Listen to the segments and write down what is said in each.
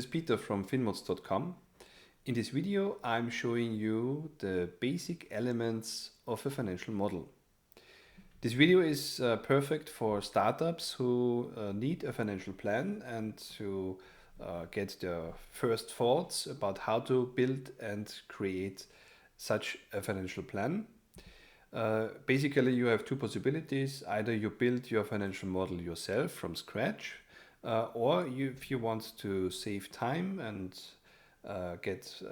This is Peter from Finmods.com. In this video, I'm showing you the basic elements of a financial model. This video is perfect for startups who need a financial plan and to get their first thoughts about how to build and create such a financial plan. Basically, you have two possibilities. Either you build your financial model yourself from scratch, or if you want to save time and get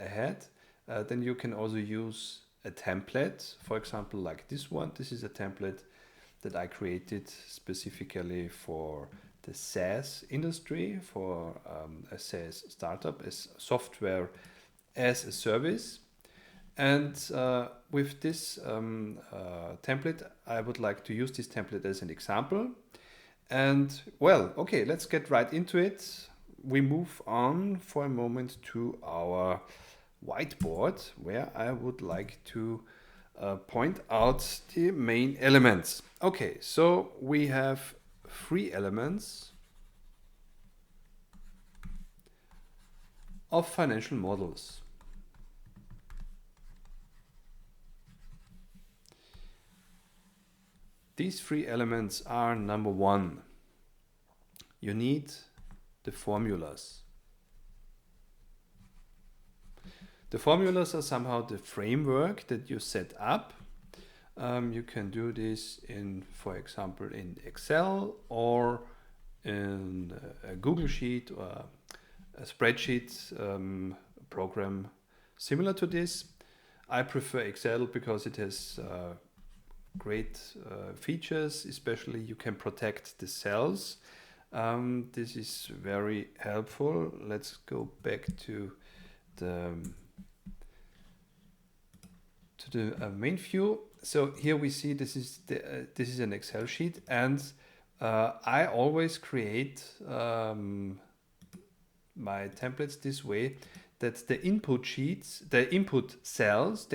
ahead, then you can also use a template. For example, like this one. This is a template that I created specifically for the SaaS industry, for a SaaS startup, as software as a service. And with this template, I would like to use this template as an example. And well, okay, let's get right into it. We move on for a moment to our whiteboard, where I would like to point out the main elements. Okay, so we have three elements of financial models. These three elements are: number one, you need the formulas. The formulas are somehow the framework that you set up. You can do this in, for example, in Excel or in a Google Sheet or a spreadsheet program similar to this. I prefer Excel because it has great features, especially you can protect the cells. This is very helpful. Let's go back to the main view. So here we see this is an Excel sheet, and I always create my templates this way, that the input cells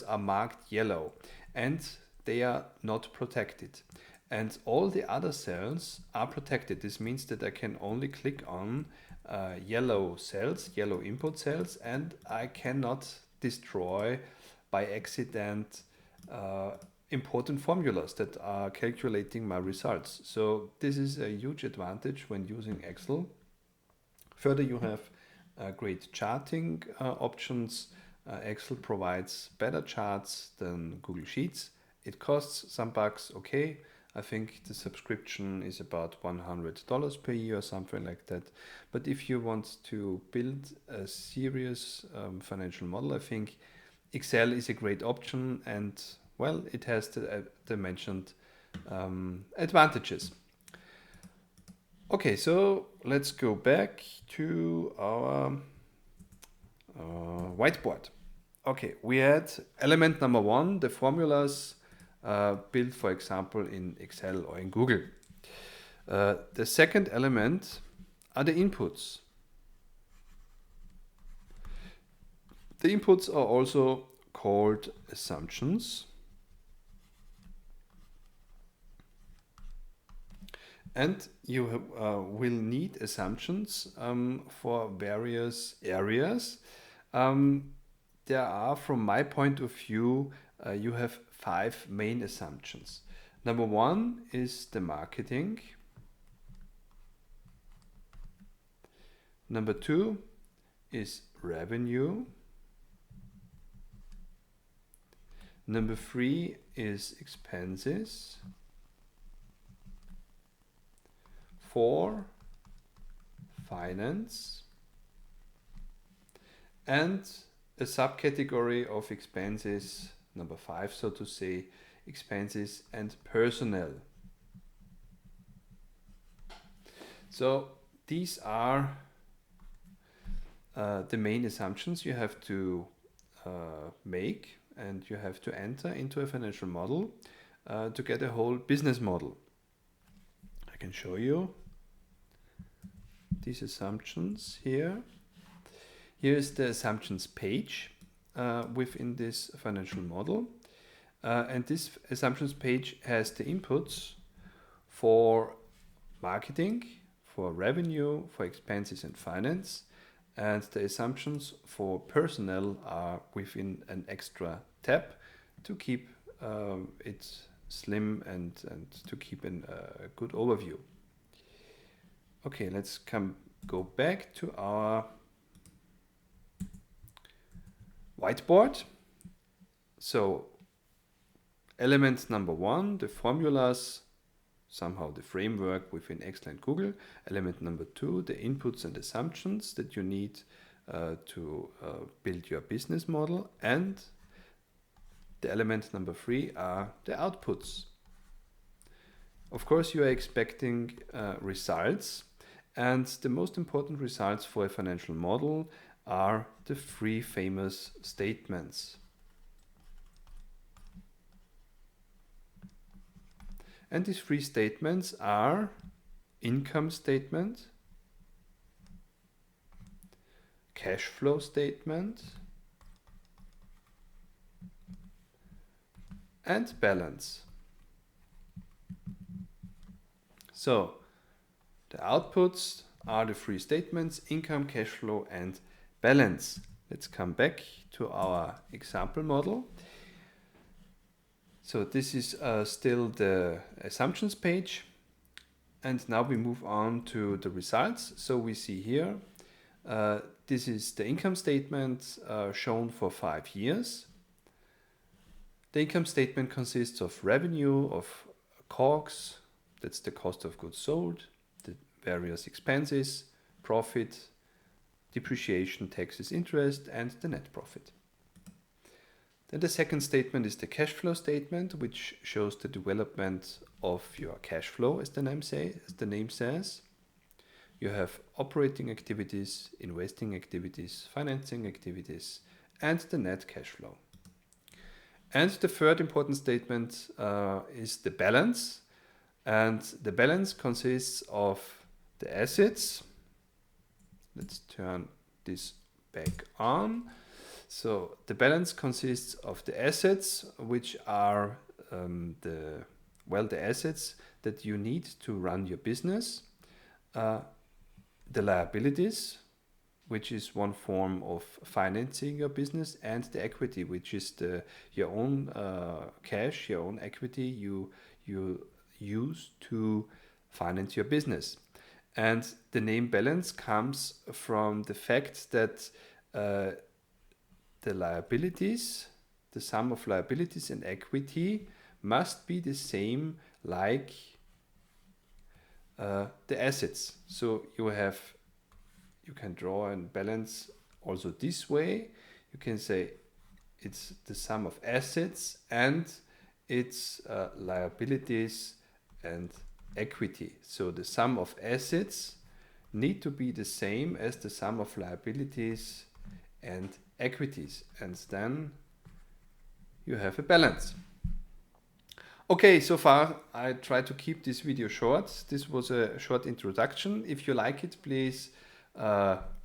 are marked yellow, and they are not protected, and all the other cells are protected. This means that I can only click on yellow cells, yellow input cells, and I cannot destroy by accident important formulas that are calculating my results. So this is a huge advantage when using Excel. Further, you have great charting options. Excel provides better charts than Google Sheets. It costs some bucks, okay. I think the subscription is about $100 per year or something like that. But if you want to build a serious financial model, I think Excel is a great option, and well, it has the mentioned advantages. Okay, so let's go back to our whiteboard. Okay, we had element number one, the formulas built, for example, in Excel or in Google. The second element are the inputs. The inputs are also called assumptions. And you will need assumptions for various areas. There are, from my point of view, you have 5 main assumptions. Number one is the marketing. Number two is revenue. Number three is expenses. 4, finance. And a subcategory of expenses, number 5, so to say, expenses and personnel. So these are the main assumptions you have to make and you have to enter into a financial model to get a whole business model. I can show you these assumptions here. Here is the assumptions page within this financial model. And this assumptions page has the inputs for marketing, for revenue, for expenses and finance, and the assumptions for personnel are within an extra tab to keep it slim and to keep a good overview. Okay, let's go back to our whiteboard. So element number 1, the formulas, somehow the framework within Excel and Google. Element number 2, the inputs and assumptions that you need to build your business model. And the element number 3 are the outputs. Of course, you are expecting results, and the most important results for a financial model are the 3 famous statements. And these 3 statements are income statement, cash flow statement, and balance. So the outputs are the 3 statements: income, cash flow, and balance. Let's come back to our example model. So this is still the assumptions page. And now we move on to the results. So we see here, this is the income statement shown for 5 years. The income statement consists of revenue, of COGS, that's the cost of goods sold, the various expenses, profit, depreciation, taxes, interest, and the net profit. Then the second statement is the cash flow statement, which shows the development of your cash flow, as the name says. You have operating activities, investing activities, financing activities, and the net cash flow. And the third important statement is the balance. And the balance consists of the assets. Let's turn this back on. So the balance consists of the assets, which are the assets that you need to run your business. The liabilities, which is one form of financing your business, and the equity, which is your own cash, your own equity you use to finance your business. And the name balance comes from the fact that the liabilities, the sum of liabilities and equity must be the same like the assets. So you can draw a balance also this way. You can say it's the sum of assets and its liabilities and equity. So the sum of assets need to be the same as the sum of liabilities and equities, and then you have a balance. Okay, so far I tried to keep this video short. This was a short introduction. If you like it, please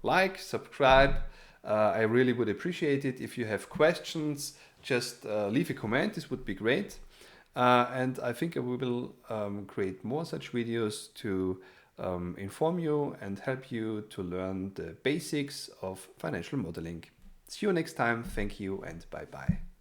like, subscribe. I really would appreciate it. If you have questions, just leave a comment. This would be great. And I think we will create more such videos to inform you and help you to learn the basics of financial modeling. See you next time. Thank you and bye-bye.